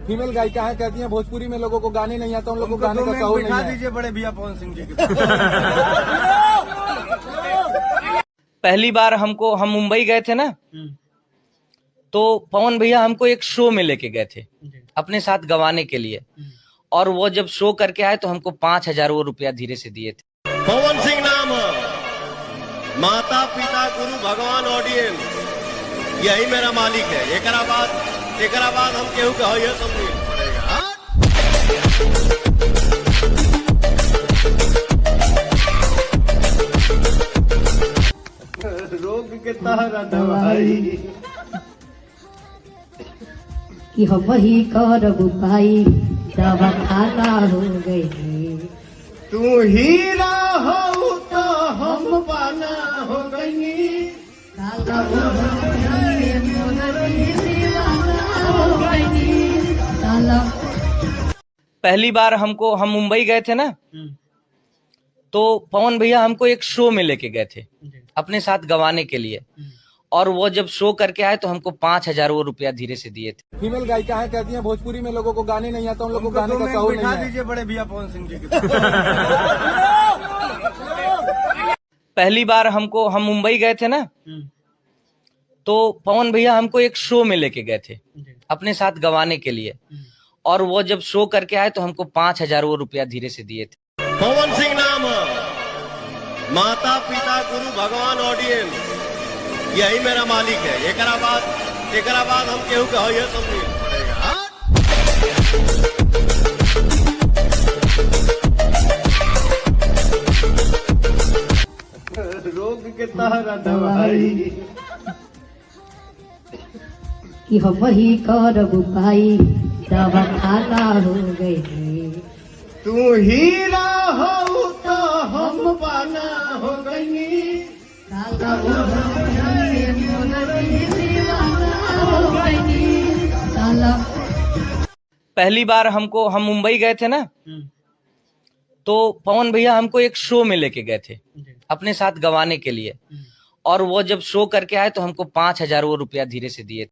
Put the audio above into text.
Female गायिका है, कहती हैं भोजपुरी में लोगों को गाने नहीं आता, उन लोगों को गाने का सहूर नहीं है। दीजिए बड़े भैया पवन सिंह जी के पहली बार हम मुंबई गए थे ना, तो पवन भैया हमको एक शो में लेके गए थे अपने साथ गवाने के लिए। और वो जब शो करके आए तो हमको 5,000 वो रुपया धीरे से दिए थे। पवन सिंह नाम माता पिता गुरु भगवान ऑडियंस यही मेरा मालिक है। एकरा बाद हम केहू के होइए समझी पड़ेगा। रोग के तारा दवाई कि हम ही करब पाई दवा खाना हो गई। तू हीरा हो तो हम पाना हो गई। पहली बार हम मुंबई गए थे ना, तो पवन भैया हमको एक शो में लेके गए थे अपने साथ गवाने के लिए। और वो जब शो करके आए तो हमको 5,000 वो रुपया धीरे से दिए थे। फीमेल गायिका है, कहती हैं भोजपुरी में लोगों को गाने नहीं आता, उन लोगों को गाने का सहूर नहीं है। दीजिए बड़े भैया पवन सिंह जी के पहली बार हम मुंबई गए थे ना, तो पवन भैया हमको एक शो में लेके गए थे अपने साथ गवाने के लिए। और वो जब शो करके आए तो हमको 5,000 वो रुपया धीरे से दिए थे। पवन सिंह नाम माता पिता गुरु भगवान ऑडियंस यही मेरा मालिक है। एकरा बाद हम केहू के होइए समझी पड़ेगा। रोग के तारा दवाई कि हम ही करब पाई दवा खाना हो गई। तू हीरा हो तो हम पाना हो गई। पहली बार हम मुंबई गए थे ना, तो पवन भैया हमको एक शो में लेके गए थे अपने साथ गवाने के लिए। और वो जब शो करके आए तो हमको 5,000 वो रुपया धीरे से दिए थे।